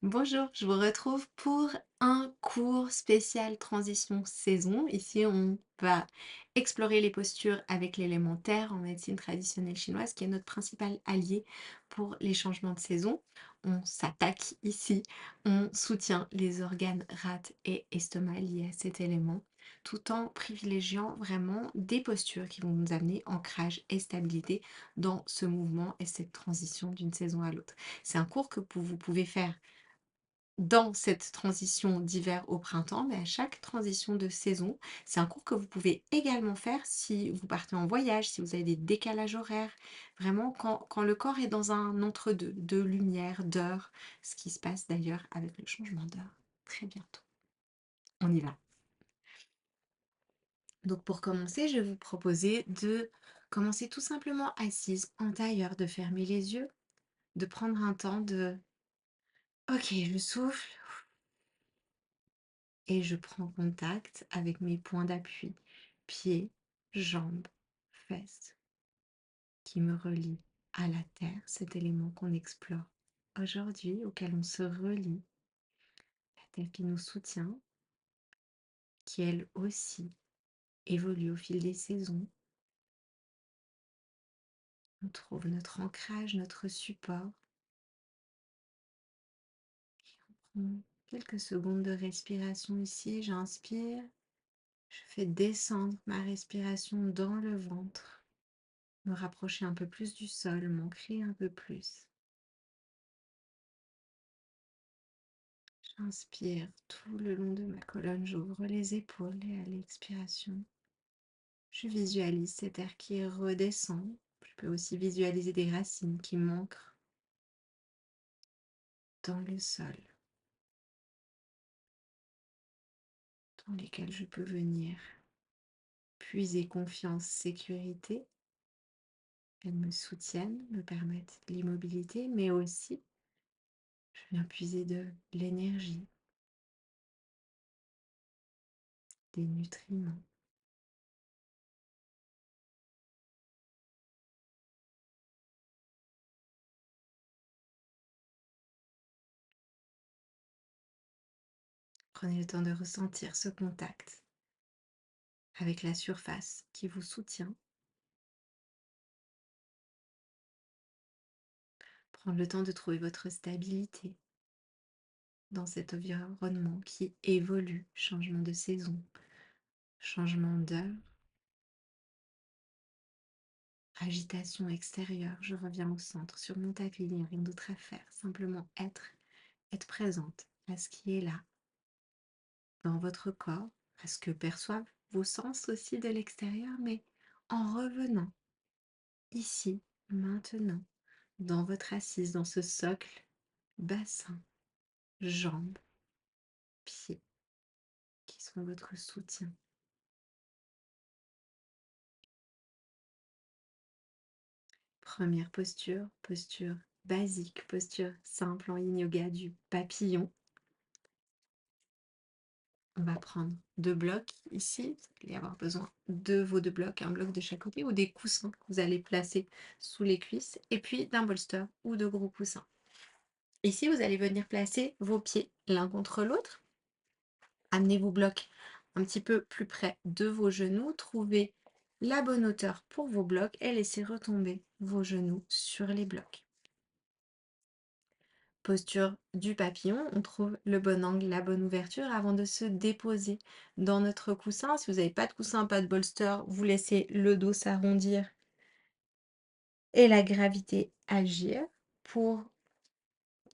Bonjour, je vous retrouve pour un cours spécial transition saison. Ici, on va explorer les postures avec l'élémentaire en médecine traditionnelle chinoise, qui est notre principal allié pour les changements de saison. On s'attaque ici, on soutient les organes rate et estomac liés à cet élément, tout en privilégiant vraiment des postures qui vont nous amener ancrage et stabilité dans ce mouvement et cette transition d'une saison à l'autre. C'est un cours que vous pouvez faire dans cette transition d'hiver au printemps, mais à chaque transition de saison, c'est un cours que vous pouvez également faire si vous partez en voyage, si vous avez des décalages horaires, vraiment quand le corps est dans un entre-deux, de lumière, d'heure, ce qui se passe d'ailleurs avec le changement d'heure très bientôt. On y va. Donc pour commencer, je vais vous proposer de commencer tout simplement assise en tailleur, de fermer les yeux, de prendre un temps de OK, je souffle. Et je prends contact avec mes points d'appui, pieds, jambes, fesses, qui me relient à la terre, cet élément qu'on explore aujourd'hui, auquel on se relie, la terre qui nous soutient, qui elle aussi évolue au fil des saisons. On trouve notre ancrage, notre support. Quelques secondes de respiration ici, j'inspire, je fais descendre ma respiration dans le ventre. Me rapprocher un peu plus du sol, m'ancrer un peu plus. J'inspire tout le long de ma colonne, j'ouvre les épaules et à l'expiration, je visualise cet air qui redescend. Je peux aussi visualiser des racines qui m'ancrent dans le sol, dans lesquelles je peux venir puiser confiance, sécurité. Elles me soutiennent, me permettent l'immobilité, mais aussi je viens puiser de l'énergie, des nutriments. Prenez le temps de ressentir ce contact avec la surface qui vous soutient. Prendre le temps de trouver votre stabilité dans cet environnement qui évolue, changement de saison, changement d'heure, agitation extérieure. Je reviens au centre, sur mon tapis, il n'y a rien d'autre à faire, simplement être présente à ce qui est là, dans votre corps, à ce que perçoivent vos sens aussi de l'extérieur, mais en revenant ici, maintenant, dans votre assise, dans ce socle, bassin, jambes, pieds, qui sont votre soutien. Première posture, posture basique, posture simple en yin yoga du papillon. On va prendre 2 blocs ici, vous allez avoir besoin de vos 2 blocs, un bloc de chaque côté ou des coussins que vous allez placer sous les cuisses et puis d'un bolster ou de gros coussins. Ici, vous allez venir placer vos pieds l'un contre l'autre. Amenez vos blocs un petit peu plus près de vos genoux, trouvez la bonne hauteur pour vos blocs et laissez retomber vos genoux sur les blocs. Posture du papillon, on trouve le bon angle, la bonne ouverture avant de se déposer dans notre coussin. Si vous n'avez pas de coussin, pas de bolster, vous laissez le dos s'arrondir et la gravité agir. Pour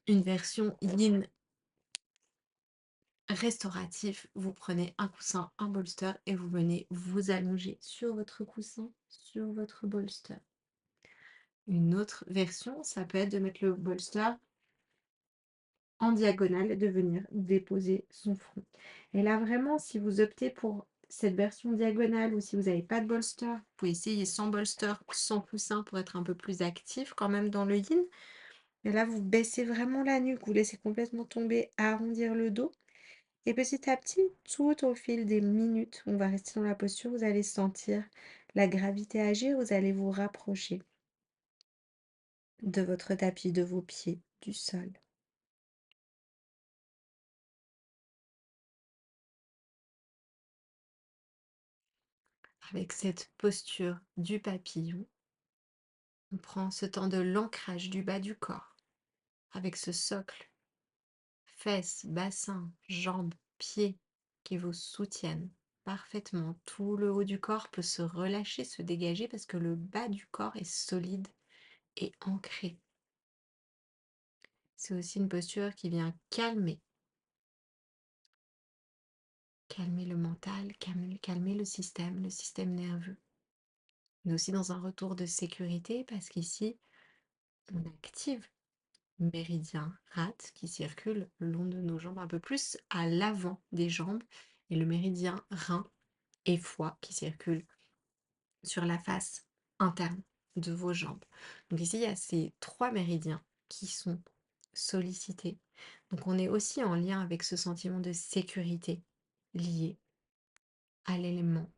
une version yin restauratif, vous prenez un coussin, un bolster et vous venez vous allonger sur votre coussin, sur votre bolster. Une autre version, ça peut être de mettre le bolster en diagonale et de venir déposer son front. Et là, vraiment, si vous optez pour cette version diagonale ou si vous n'avez pas de bolster, vous pouvez essayer sans bolster, sans coussin pour être un peu plus actif quand même dans le yin. Et là, vous baissez vraiment la nuque, vous laissez complètement tomber, arrondir le dos. Et petit à petit, tout au fil des minutes, on va rester dans la posture, vous allez sentir la gravité agir, vous allez vous rapprocher de votre tapis, de vos pieds, du sol. Avec cette posture du papillon, on prend ce temps de l'ancrage du bas du corps, avec ce socle, fesses, bassin, jambes, pieds qui vous soutiennent parfaitement. Tout le haut du corps peut se relâcher, se dégager parce que le bas du corps est solide et ancré. C'est aussi une posture qui vient calmer le mental, calmer le système nerveux. Mais aussi dans un retour de sécurité parce qu'ici, on active le méridien rate qui circule le long de nos jambes, un peu plus à l'avant des jambes, et le méridien rein et foie qui circule sur la face interne de vos jambes. Donc ici, il y a ces 3 méridiens qui sont sollicités. Donc on est aussi en lien avec ce sentiment de sécurité lié à l'élément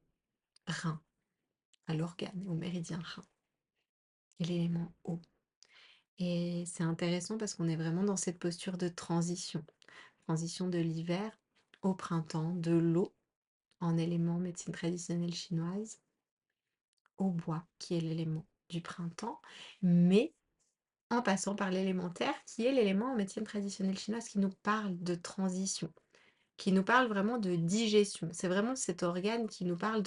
rein, à l'organe, au méridien rein et l'élément eau. Et c'est intéressant parce qu'on est vraiment dans cette posture de transition. Transition de l'hiver au printemps, de l'eau en élément médecine traditionnelle chinoise, au bois qui est l'élément du printemps, mais en passant par l'élémentaire qui est l'élément en médecine traditionnelle chinoise qui nous parle de transition, qui nous parle vraiment de digestion. C'est vraiment cet organe qui nous parle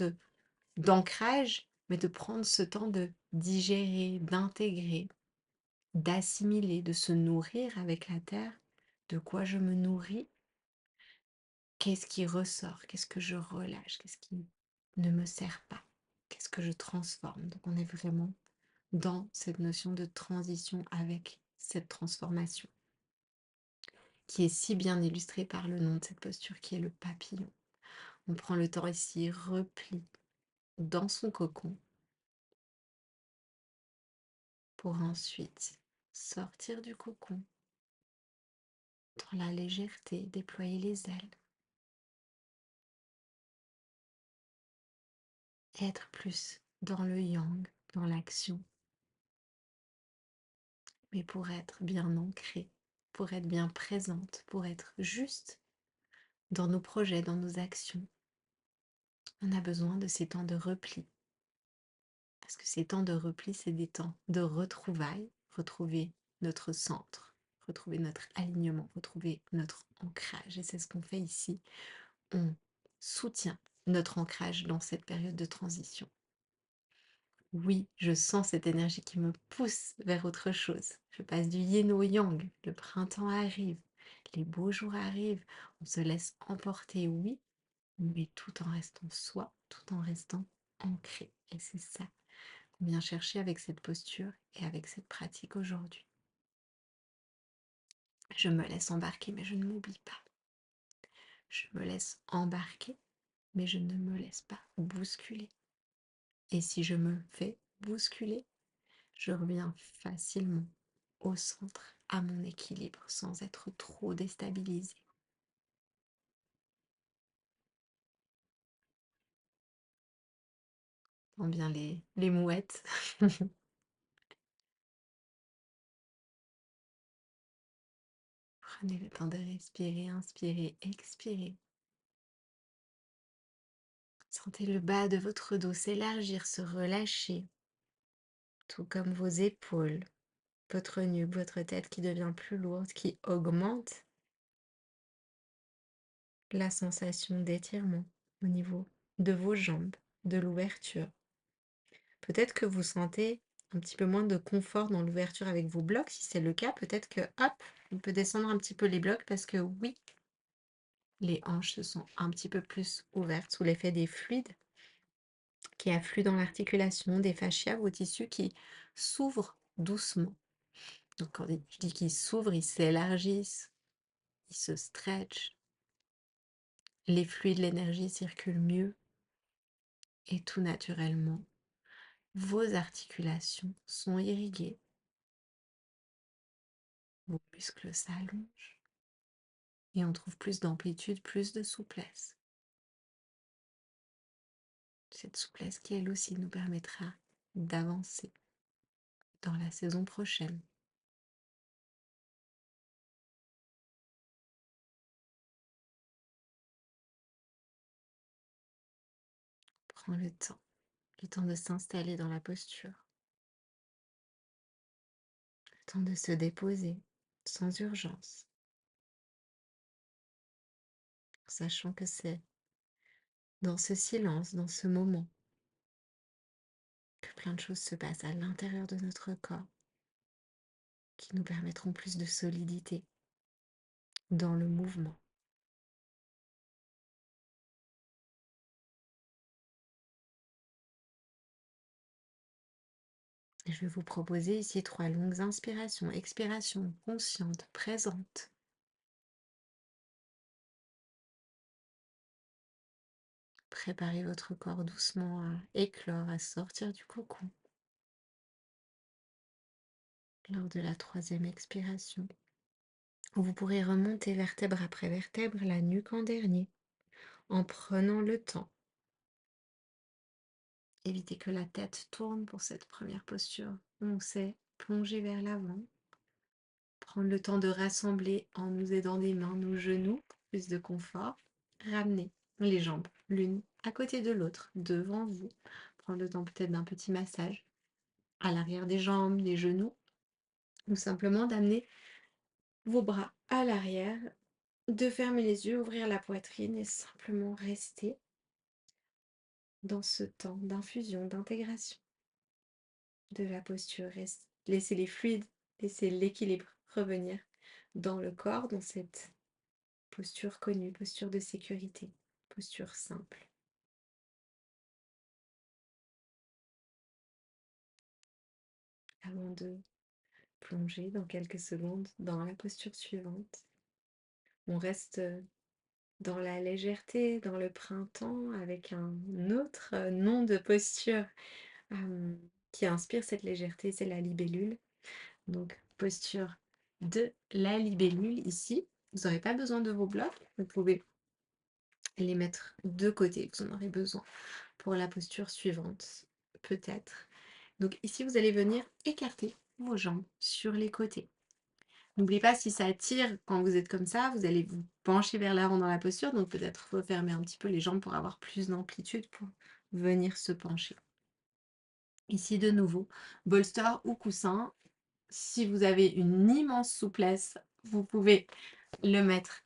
d'ancrage, mais de prendre ce temps de digérer, d'intégrer, d'assimiler, de se nourrir avec la terre. De quoi je me nourris? Qu'est-ce qui ressort? Qu'est-ce que je relâche? Qu'est-ce qui ne me sert pas? Qu'est-ce que je transforme? Donc on est vraiment dans cette notion de transition avec cette transformation, qui est si bien illustrée par le nom de cette posture qui est le papillon. On prend le temps ici, repli dans son cocon, pour ensuite sortir du cocon, dans la légèreté, déployer les ailes, être plus dans le yang, dans l'action, mais pour être bien ancrée, pour être bien présente, pour être juste dans nos projets, dans nos actions. On a besoin de ces temps de repli. Parce que ces temps de repli, c'est des temps de retrouvailles, retrouver notre centre, retrouver notre alignement, retrouver notre ancrage. Et c'est ce qu'on fait ici. On soutient notre ancrage dans cette période de transition. Oui, je sens cette énergie qui me pousse vers autre chose. Je passe du yin au yang, le printemps arrive, les beaux jours arrivent, on se laisse emporter, oui, mais tout en restant soi, tout en restant ancré. Et c'est ça qu'on vient chercher avec cette posture et avec cette pratique aujourd'hui. Je me laisse embarquer, mais je ne m'oublie pas. Je me laisse embarquer, mais je ne me laisse pas bousculer. Et si je me fais bousculer, je reviens facilement au centre, à mon équilibre, sans être trop déstabilisée. Tant bien les mouettes. Prenez le temps de respirer, inspirer, expirer. Sentez le bas de votre dos s'élargir, se relâcher, tout comme vos épaules, votre nuque, votre tête qui devient plus lourde, qui augmente la sensation d'étirement au niveau de vos jambes, de l'ouverture. Peut-être que vous sentez un petit peu moins de confort dans l'ouverture avec vos blocs. Si c'est le cas, peut-être que, hop, on peut descendre un petit peu les blocs parce que oui, les hanches se sont un petit peu plus ouvertes sous l'effet des fluides qui affluent dans l'articulation, des fascias, vos tissus qui s'ouvrent doucement. Donc quand je dis qu'ils s'ouvrent, ils s'élargissent, ils se stretchent, les fluides, l'énergie circulent mieux et tout naturellement, vos articulations sont irriguées, vos muscles s'allongent et on trouve plus d'amplitude, plus de souplesse. Cette souplesse qui elle aussi nous permettra d'avancer dans la saison prochaine. Prends le temps Le temps de s'installer dans la posture, le temps de se déposer sans urgence, sachant que c'est dans ce silence, dans ce moment, que plein de choses se passent à l'intérieur de notre corps qui nous permettront plus de solidité dans le mouvement. Et je vais vous proposer ici 3 longues inspirations, expirations conscientes, présentes. Préparez votre corps doucement à éclore, à sortir du cocon. Lors de la 3e expiration, vous pourrez remonter vertèbre après vertèbre, la nuque en dernier, en prenant le temps. Évitez que la tête tourne pour cette première posture. On sait plonger vers l'avant, prendre le temps de rassembler en nous aidant des mains nos genoux, pour plus de confort. Ramenez les jambes l'une à côté de l'autre, devant vous. Prendre le temps peut-être d'un petit massage à l'arrière des jambes, des genoux, ou simplement d'amener vos bras à l'arrière, de fermer les yeux, ouvrir la poitrine et simplement rester dans ce temps d'infusion, d'intégration de la posture. Laissez les fluides, laissez l'équilibre revenir dans le corps, dans cette posture connue, posture de sécurité, posture simple. Avant de plonger dans quelques secondes dans la posture suivante, on reste dans la légèreté, dans le printemps, avec un autre nom de posture qui inspire cette légèreté, c'est la libellule. Donc, posture de la libellule ici. Vous n'aurez pas besoin de vos blocs, vous pouvez les mettre de côté, vous en aurez besoin pour la posture suivante, peut-être. Donc ici, vous allez venir écarter vos jambes sur les côtés. N'oubliez pas, si ça tire quand vous êtes comme ça, vous allez vous pencher vers l'avant dans la posture, donc peut-être refermer un petit peu les jambes pour avoir plus d'amplitude pour venir se pencher. Ici, de nouveau, bolster ou coussin. Si vous avez une immense souplesse, vous pouvez le mettre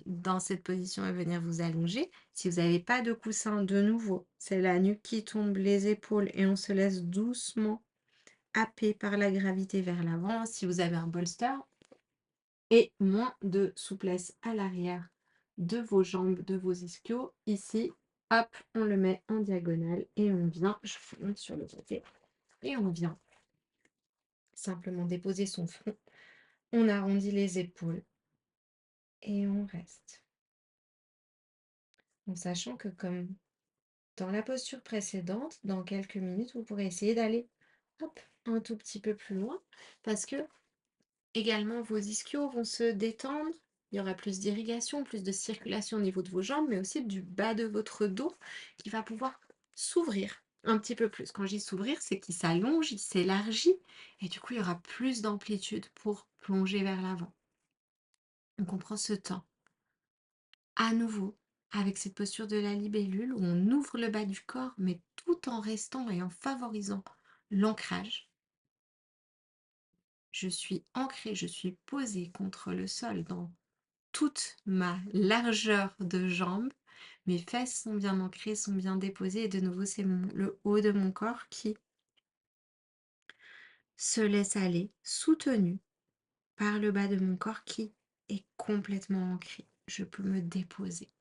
dans cette position et venir vous allonger. Si vous n'avez pas de coussin, de nouveau, c'est la nuque qui tombe, les épaules, et on se laisse doucement happer par la gravité vers l'avant. Si vous avez un bolster, et moins de souplesse à l'arrière de vos jambes, de vos ischios, ici, hop, on le met en diagonale et on vient, je monte sur le côté, et on vient simplement déposer son front. On arrondit les épaules et on reste. En sachant que comme dans la posture précédente, dans quelques minutes, vous pourrez essayer d'aller hop, un tout petit peu plus loin parce que également vos ischios vont se détendre. Il y aura plus d'irrigation, plus de circulation au niveau de vos jambes, mais aussi du bas de votre dos qui va pouvoir s'ouvrir un petit peu plus. Quand je dis s'ouvrir, c'est qu'il s'allonge, il s'élargit et du coup, il y aura plus d'amplitude pour plonger vers l'avant. Donc on prend ce temps. À nouveau, avec cette posture de la libellule, où on ouvre le bas du corps, mais tout en restant et en favorisant l'ancrage. Je suis ancrée, je suis posée contre le sol dans toute ma largeur de jambes. Mes fesses sont bien ancrées, sont bien déposées. Et de nouveau, c'est le haut de mon corps qui se laisse aller, soutenu par le bas de mon corps qui est complètement ancré. Je peux me déposer.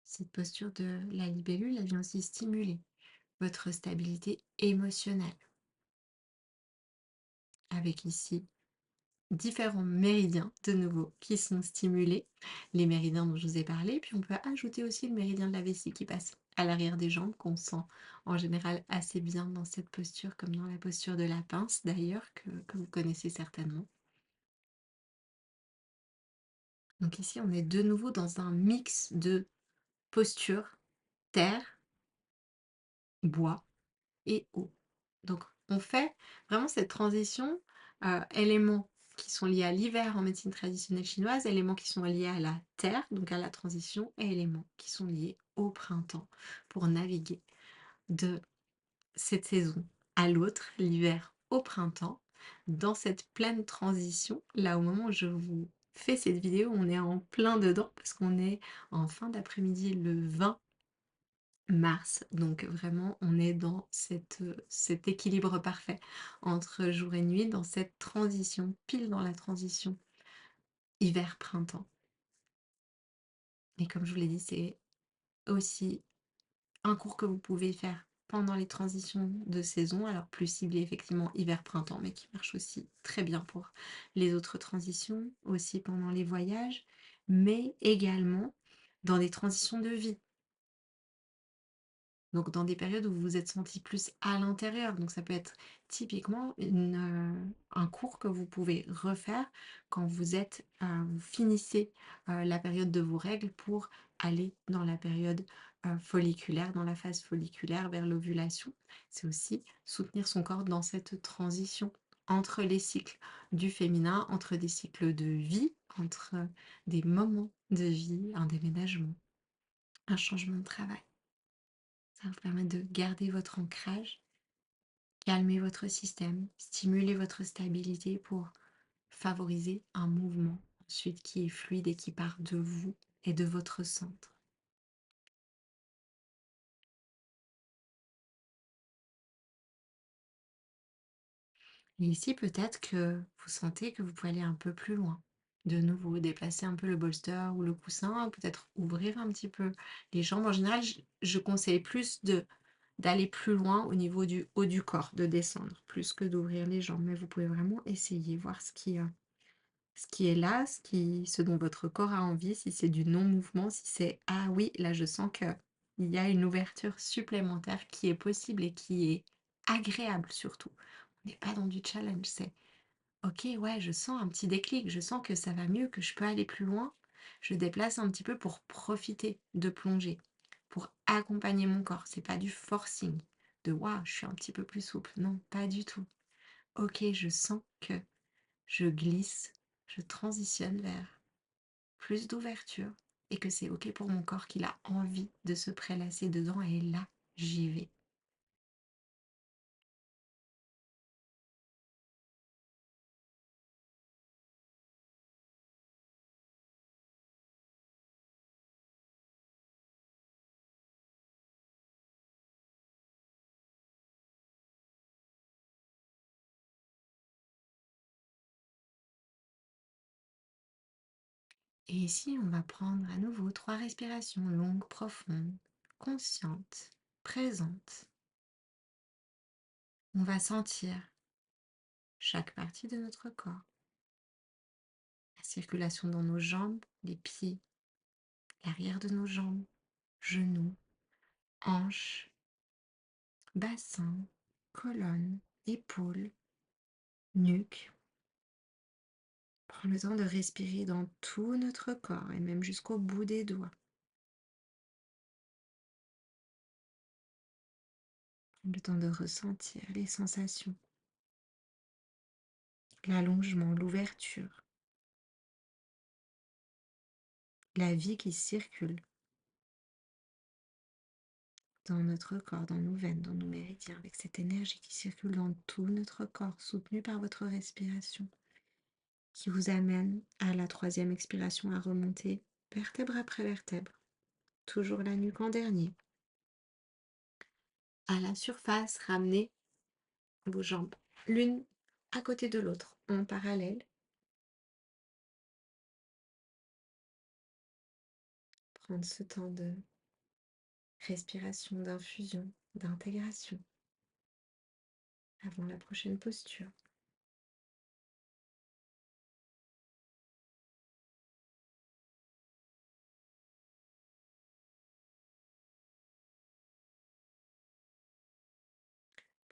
Cette posture de la libellule, elle vient aussi stimuler votre stabilité émotionnelle. Avec ici différents méridiens de nouveau qui sont stimulés, les méridiens dont je vous ai parlé, puis on peut ajouter aussi le méridien de la vessie qui passe à l'arrière des jambes, qu'on sent en général assez bien dans cette posture, comme dans la posture de la pince d'ailleurs, que vous connaissez certainement. Donc ici, on est de nouveau dans un mix de posture, terre, bois et eau. Donc on fait vraiment cette transition élément qui sont liés à l'hiver en médecine traditionnelle chinoise, éléments qui sont liés à la terre, donc à la transition, et éléments qui sont liés au printemps pour naviguer de cette saison à l'autre, l'hiver au printemps, dans cette pleine transition. Là, au moment où je vous fais cette vidéo, on est en plein dedans parce qu'on est en fin d'après-midi le 20 mars. Donc vraiment, on est dans cet équilibre parfait entre jour et nuit, dans cette transition, pile dans la transition hiver-printemps. Et comme je vous l'ai dit, c'est aussi un cours que vous pouvez faire pendant les transitions de saison, alors plus ciblé effectivement hiver-printemps, mais qui marche aussi très bien pour les autres transitions, aussi pendant les voyages, mais également dans des transitions de vie. Donc dans des périodes où vous vous êtes senti plus à l'intérieur. Donc ça peut être typiquement un cours que vous pouvez refaire quand vous finissez la période de vos règles pour aller dans la période folliculaire, dans la phase folliculaire vers l'ovulation. C'est aussi soutenir son corps dans cette transition entre les cycles du féminin, entre des cycles de vie, entre des moments de vie, un déménagement, un changement de travail. Ça va vous permettre de garder votre ancrage, calmer votre système, stimuler votre stabilité pour favoriser un mouvement ensuite qui est fluide et qui part de vous et de votre centre. Et ici, peut-être que vous sentez que vous pouvez aller un peu plus loin. De nouveau, déplacer un peu le bolster ou le coussin, peut-être ouvrir un petit peu les jambes. En général, je conseille plus d'aller plus loin au niveau du haut du corps, de descendre, plus que d'ouvrir les jambes. Mais vous pouvez vraiment essayer, voir ce qui est là, ce dont votre corps a envie, si c'est du non-mouvement, si c'est ah oui, là je sens que il y a une ouverture supplémentaire qui est possible et qui est agréable surtout. On n'est pas dans du challenge, c'est ok, ouais, je sens un petit déclic, je sens que ça va mieux, que je peux aller plus loin. Je déplace un petit peu pour profiter de plonger, pour accompagner mon corps. C'est pas du forcing, de waouh, je suis un petit peu plus souple. Non, pas du tout. Ok, je sens que je glisse, je transitionne vers plus d'ouverture et que c'est OK pour mon corps qu'il a envie de se prélasser dedans et là, j'y vais. Et ici, on va prendre à nouveau 3 respirations longues, profondes, conscientes, présentes. On va sentir chaque partie de notre corps, la circulation dans nos jambes, les pieds, l'arrière de nos jambes, genoux, hanches, bassin, colonne, épaules, nuque. Prends le temps de respirer dans tout notre corps et même jusqu'au bout des doigts. Prends le temps de ressentir les sensations, l'allongement, l'ouverture, la vie qui circule dans notre corps, dans nos veines, dans nos méridiens, avec cette énergie qui circule dans tout notre corps, soutenue par votre respiration, qui vous amène à la troisième expiration à remonter vertèbre après vertèbre, toujours la nuque en dernier. À la surface, ramenez vos jambes l'une à côté de l'autre, en parallèle. Prendre ce temps de respiration, d'infusion, d'intégration avant la prochaine posture.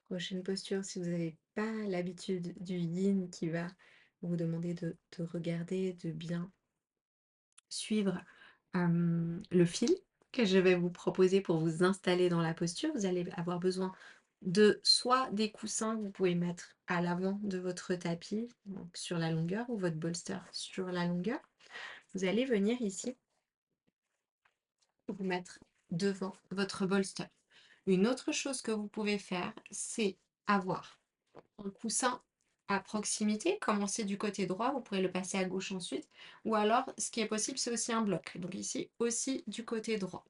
Prochaine posture, si vous n'avez pas l'habitude du yin qui va vous demander de regarder, de bien suivre le fil que je vais vous proposer pour vous installer dans la posture, vous allez avoir besoin de soit des coussins que vous pouvez mettre à l'avant de votre tapis, donc sur la longueur, ou votre bolster sur la longueur. Vous allez venir ici vous mettre devant votre bolster. Une autre chose que vous pouvez faire, c'est avoir un coussin à proximité, commencer du côté droit, vous pourrez le passer à gauche ensuite, ou alors ce qui est possible, c'est aussi un bloc. Donc ici aussi du côté droit.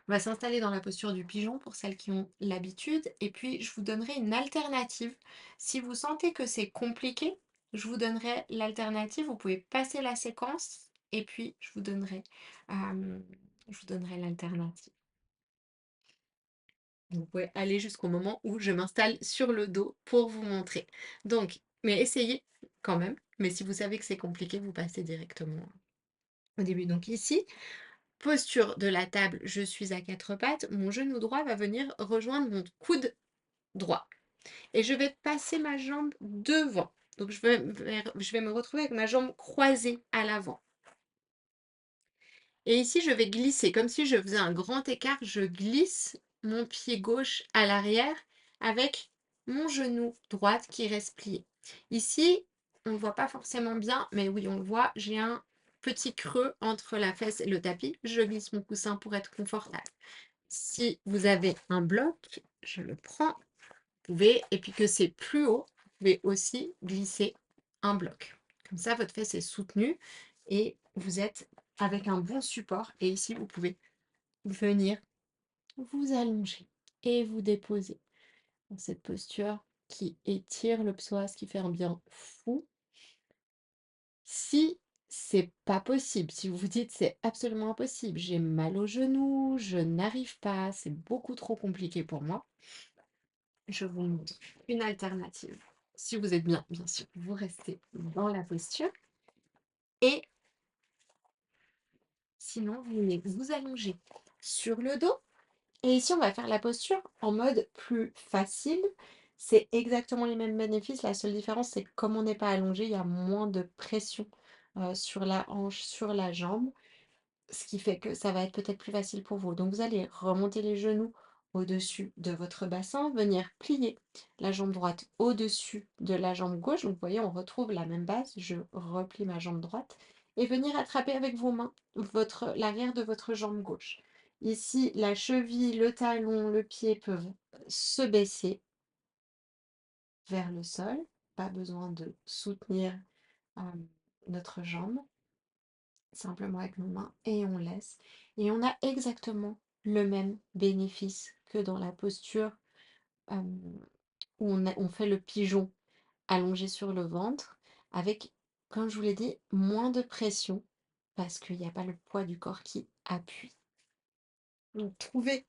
On va s'installer dans la posture du pigeon pour celles qui ont l'habitude, et puis je vous donnerai une alternative. Si vous sentez que c'est compliqué, je vous donnerai l'alternative. Vous pouvez passer la séquence, et puis je vous donnerai l'alternative. Vous pouvez aller jusqu'au moment où je m'installe sur le dos pour vous montrer. Donc, mais essayez quand même. Mais si vous savez que c'est compliqué, vous passez directement au début. Donc ici, posture de la table, je suis à quatre pattes. Mon genou droit va venir rejoindre mon coude droit. Et je vais passer ma jambe devant. Donc je vais me retrouver avec ma jambe croisée à l'avant. Et ici, je vais glisser, comme si je faisais un grand écart, je glisse mon pied gauche à l'arrière avec mon genou droit qui reste plié. Ici, on ne voit pas forcément bien, mais oui, on le voit, j'ai un petit creux entre la fesse et le tapis. Je glisse mon coussin pour être confortable. Si vous avez un bloc, je le prends, vous pouvez, et puis que c'est plus haut, vous pouvez aussi glisser un bloc. Comme ça, votre fesse est soutenue et vous êtes avec un bon support. Et ici, vous pouvez venir vous allonger et vous déposer dans cette posture qui étire le psoas, qui fait un bien fou. Si c'est pas possible, si vous vous dites c'est absolument impossible, j'ai mal au genou, je n'arrive pas, c'est beaucoup trop compliqué pour moi, je vous montre une alternative. Si vous êtes bien, bien sûr, vous restez dans la posture. Et sinon, vous venez vous allonger sur le dos. Et ici, on va faire la posture en mode plus facile. C'est exactement les mêmes bénéfices. La seule différence, c'est que comme on n'est pas allongé, il y a moins de pression sur la hanche, sur la jambe. Ce qui fait que ça va être peut-être plus facile pour vous. Donc vous allez remonter les genoux au-dessus de votre bassin, venir plier la jambe droite au-dessus de la jambe gauche. Donc vous voyez, on retrouve la même base. Je replie ma jambe droite et venir attraper avec vos mains l'arrière de votre jambe gauche. Ici, la cheville, le talon, le pied peuvent se baisser vers le sol. Pas besoin de soutenir euh, notre jambe. Simplement avec nos mains et on laisse. Et on a exactement le même bénéfice que dans la posture où on fait le pigeon allongé sur le ventre avec, comme je vous l'ai dit, moins de pression parce qu'il n'y a pas le poids du corps qui appuie. Donc trouvez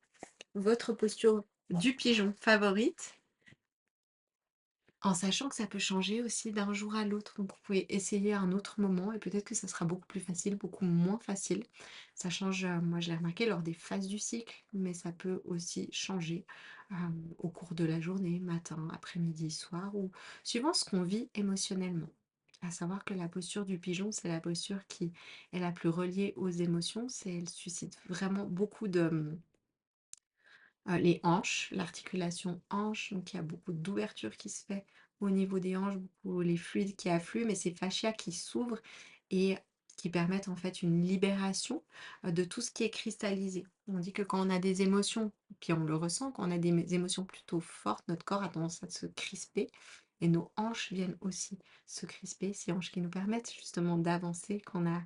votre posture du pigeon favorite en sachant que ça peut changer aussi d'un jour à l'autre. Donc vous pouvez essayer à un autre moment et peut-être que ça sera beaucoup plus facile, beaucoup moins facile. Ça change, moi je l'ai remarqué lors des phases du cycle, mais ça peut aussi changer au cours de la journée, matin, après-midi, soir, ou suivant ce qu'on vit émotionnellement. À savoir que la posture du pigeon, c'est la posture qui est la plus reliée aux émotions. Elle suscite vraiment beaucoup de les hanches, l'articulation hanche, donc il y a beaucoup d'ouverture qui se fait au niveau des hanches, beaucoup les fluides qui affluent, mais ces fascias qui s'ouvrent et qui permettent en fait une libération de tout ce qui est cristallisé. On dit que quand on a des émotions, puis on le ressent, quand on a des émotions plutôt fortes, notre corps a tendance à se crisper et nos hanches viennent aussi se crisper, ces hanches qui nous permettent justement d'avancer quand on a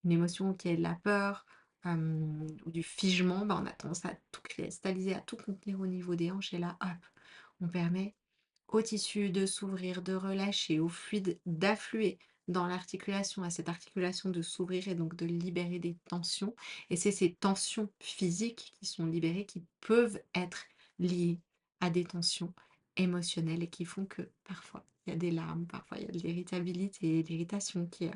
une émotion qui est de la peur, ou du figement, bah, on a tendance à tout cristalliser, à tout contenir au niveau des hanches et là, hop, on permet au tissu de s'ouvrir, de relâcher, au fluide d'affluer dans l'articulation, à cette articulation de s'ouvrir et donc de libérer des tensions. Et c'est ces tensions physiques qui sont libérées qui peuvent être liées à des tensions émotionnelles et qui font que parfois il y a des larmes, parfois il y a de l'irritabilité, de l'irritation qui,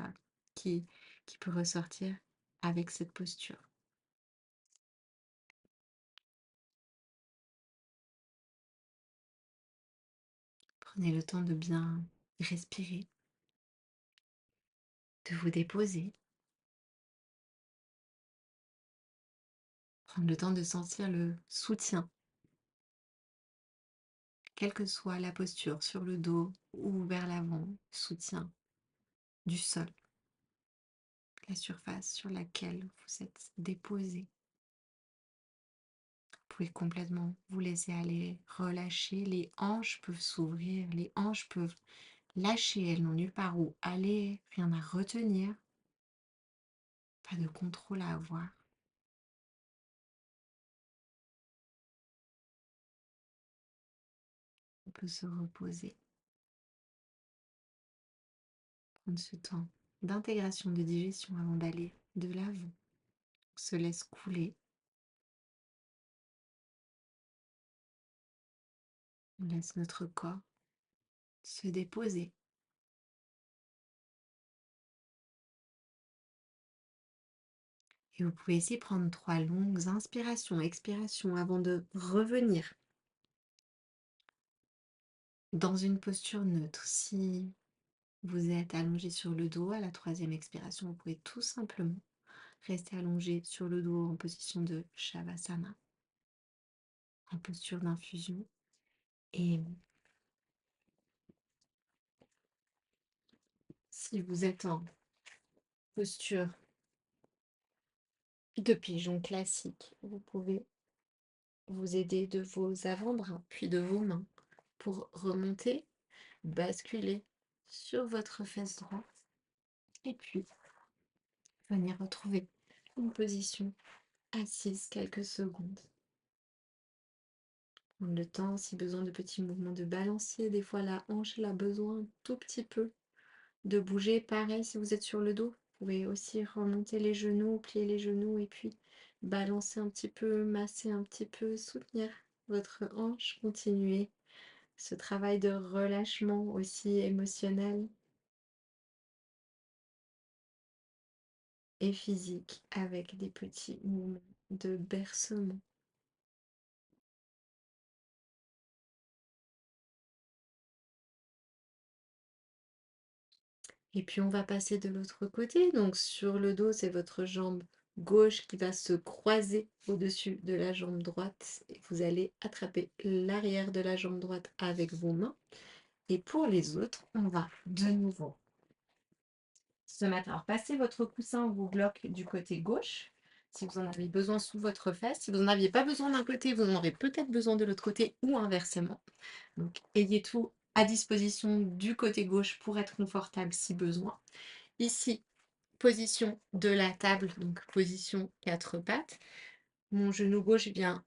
qui peut ressortir avec cette posture. Prenez le temps de bien respirer, de vous déposer, prendre le temps de sentir le soutien quelle que soit la posture, sur le dos ou vers l'avant, soutien du sol, la surface sur laquelle vous êtes déposé. Vous pouvez complètement vous laisser aller, relâcher. Les hanches peuvent s'ouvrir, les hanches peuvent lâcher, elles n'ont nulle part où aller, rien à retenir, pas de contrôle à avoir. On peut se reposer, prendre ce temps d'intégration, de digestion avant d'aller de l'avant. On se laisse couler, on laisse notre corps se déposer. Et vous pouvez essayer de prendre 3 longues inspirations, expirations avant de revenir dans une posture neutre. Si vous êtes allongé sur le dos, à la 3e expiration, vous pouvez tout simplement rester allongé sur le dos en position de Shavasana, en posture d'infusion. Et si vous êtes en posture de pigeon classique, vous pouvez vous aider de vos avant-bras, puis de vos mains pour remonter, basculer sur votre fesse droite et puis venir retrouver une position assise quelques secondes. Prendre le temps, si besoin, de petits mouvements de balancier. Des fois, la hanche, elle a besoin un tout petit peu de bouger. Pareil, si vous êtes sur le dos, vous pouvez aussi remonter les genoux, plier les genoux et puis balancer un petit peu, masser un petit peu, soutenir votre hanche. Continuer ce travail de relâchement aussi émotionnel et physique avec des petits mouvements de bercement. Et puis on va passer de l'autre côté. Donc sur le dos, c'est votre jambe gauche qui va se croiser au-dessus de la jambe droite. Et vous allez attraper l'arrière de la jambe droite avec vos mains. Et pour les autres, on va de nouveau se mettre. Alors passez votre coussin ou vos blocs du côté gauche. Si vous en avez besoin sous votre fesse. Si vous n'en aviez pas besoin d'un côté, vous en aurez peut-être besoin de l'autre côté ou inversement. Donc ayez tout à disposition du côté gauche pour être confortable si besoin. Ici, position de la table, donc position 4 pattes. Mon genou gauche vient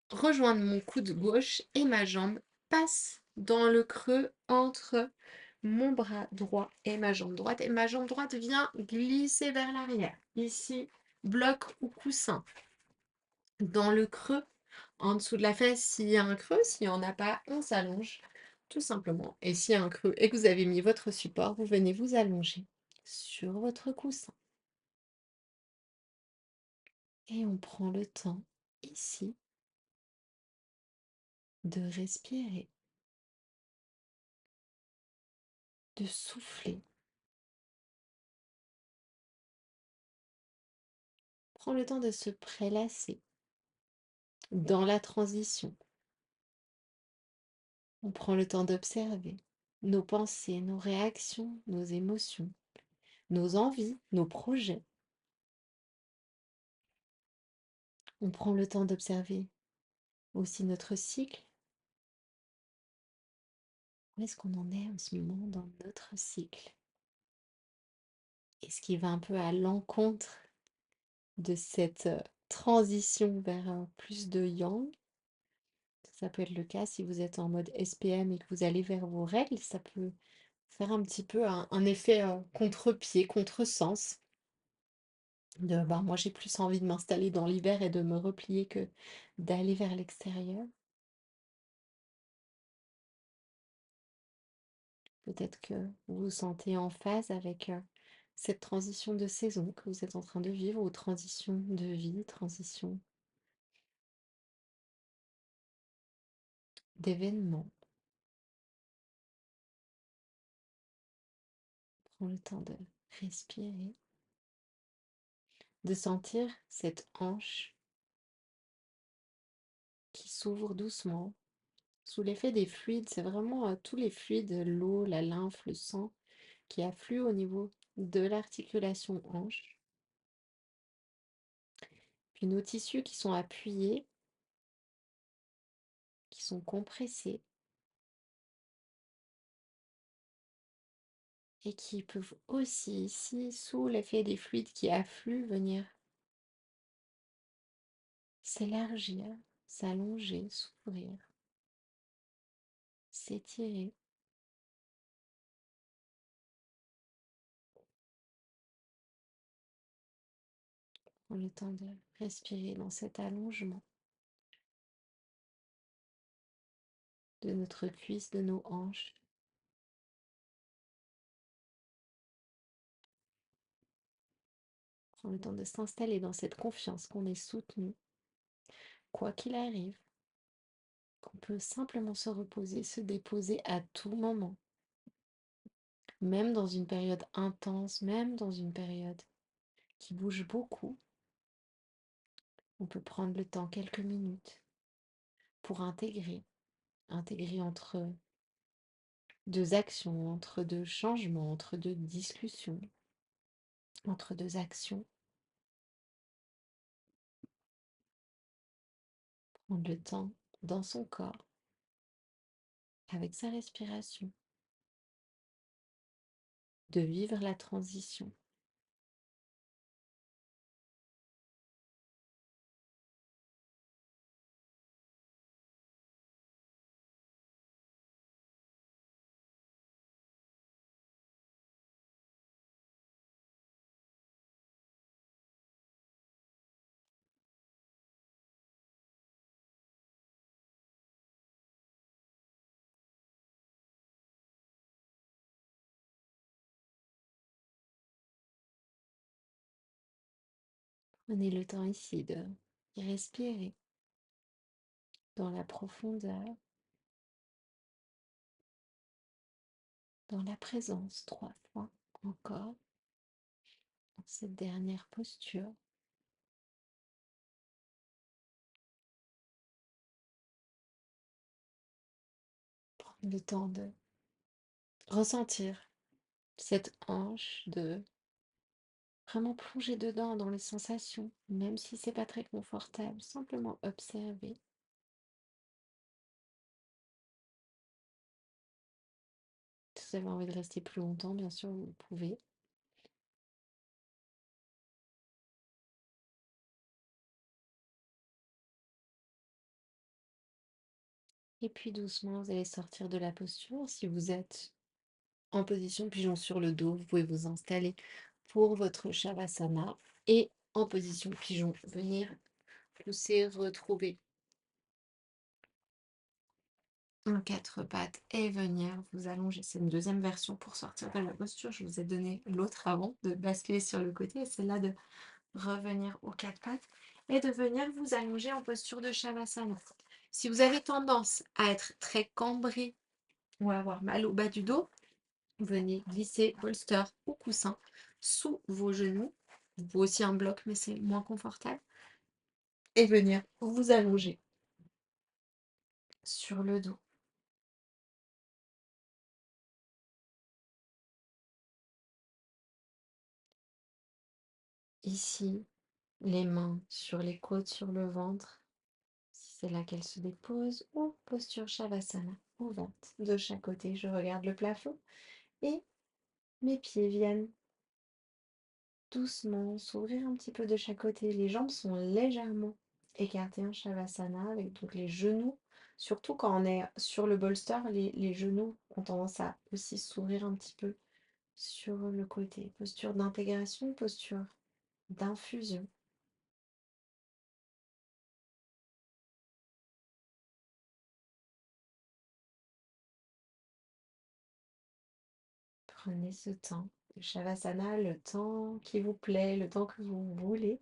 rejoindre mon coude gauche et ma jambe passe dans le creux entre mon bras droit et ma jambe droite. Et ma jambe droite vient glisser vers l'arrière. Ici, bloc ou coussin. Dans le creux, en dessous de la fesse, s'il y a un creux, s'il n'y en a pas, on s'allonge tout simplement. Et s'il y a un creux et que vous avez mis votre support, vous venez vous allonger sur votre coussin. Et on prend le temps ici de respirer, de souffler. Prends le temps de se prélasser dans la transition. On prend le temps d'observer nos pensées, nos réactions, nos émotions, nos envies, nos projets. On prend le temps d'observer aussi notre cycle. Où est-ce qu'on en est en ce moment dans notre cycle? Et ce qui va un peu à l'encontre de cette transition vers plus de yang. Ça peut être le cas si vous êtes en mode SPM et que vous allez vers vos règles. Ça peut faire un petit peu un effet contre-pied, contre-sens. Moi, j'ai plus envie de m'installer dans l'hiver et de me replier que d'aller vers l'extérieur. Peut-être que vous vous sentez en phase avec cette transition de saison que vous êtes en train de vivre, ou transition de vie, transition d'événements. Prends le temps de respirer, de sentir cette hanche qui s'ouvre doucement Sous l'effet des fluides, c'est vraiment tous les fluides, l'eau, la lymphe, le sang, qui affluent au niveau de l'articulation hanche. Puis nos tissus qui sont appuyés, qui sont compressés et qui peuvent aussi, ici, sous l'effet des fluides qui affluent, venir s'élargir, s'allonger, s'ouvrir, s'étirer. Prends le temps de respirer dans cet allongement de notre cuisse, de nos hanches. Prends le temps de s'installer dans cette confiance qu'on est soutenu, quoi qu'il arrive, qu'on peut simplement se reposer, se déposer à tout moment, même dans une période intense, même dans une période qui bouge beaucoup. On peut prendre le temps, quelques minutes, pour intégrer entre deux actions, entre deux changements, entre deux discussions, entre deux actions. Prendre le temps dans son corps, avec sa respiration, de vivre la transition. Prenez le temps ici de respirer dans la profondeur, dans la présence, 3 fois encore, dans cette dernière posture. Prendre le temps de ressentir cette hanche, de vraiment plonger dedans dans les sensations, même si c'est pas très confortable, simplement observer. Si vous avez envie de rester plus longtemps, bien sûr, vous pouvez. Et puis doucement, vous allez sortir de la posture. Si vous êtes en position pigeon sur le dos, vous pouvez vous installer pour votre Shavasana et en position pigeon, venir pousser, retrouver en 4 pattes et venir vous allonger. C'est une deuxième version pour sortir de la posture. Je vous ai donné l'autre avant de basculer sur le côté et celle-là de revenir aux 4 pattes et de venir vous allonger en posture de Shavasana. Si vous avez tendance à être très cambré ou à avoir mal au bas du dos, venez glisser bolster ou coussin sous vos genoux. Vous pouvez aussi un bloc, mais c'est moins confortable. Et venir vous allonger sur le dos. Ici, les mains sur les côtes, sur le ventre, si c'est là qu'elles se déposent, ou posture Shavasana, ouverte de chaque côté. Je regarde le plafond et mes pieds viennent doucement s'ouvrir un petit peu de chaque côté. Les jambes sont légèrement écartées en Shavasana, avec donc les genoux. Surtout quand on est sur le bolster, les genoux ont tendance à aussi s'ouvrir un petit peu sur le côté. Posture d'intégration, posture d'infusion. Prenez ce temps. Le Shavasana, le temps qui vous plaît, le temps que vous voulez.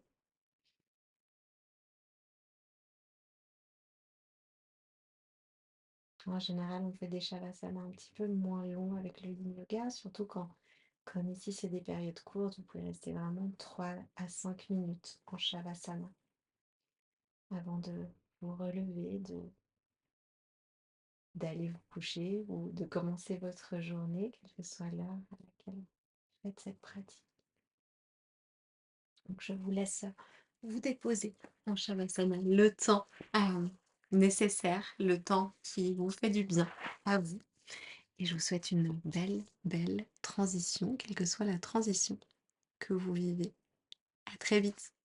En général, on fait des Shavasana un petit peu moins longs avec le Yin Yoga, surtout quand, comme ici, c'est des périodes courtes, vous pouvez rester vraiment 3 à 5 minutes en Shavasana avant de vous relever, de d'aller vous coucher ou de commencer votre journée, quelle que soit l'heure à laquelle vous faites cette pratique. Donc je vous laisse vous déposer en Shavasana le temps nécessaire, le temps qui vous fait du bien à vous. Et je vous souhaite une belle, belle transition, quelle que soit la transition que vous vivez. À très vite.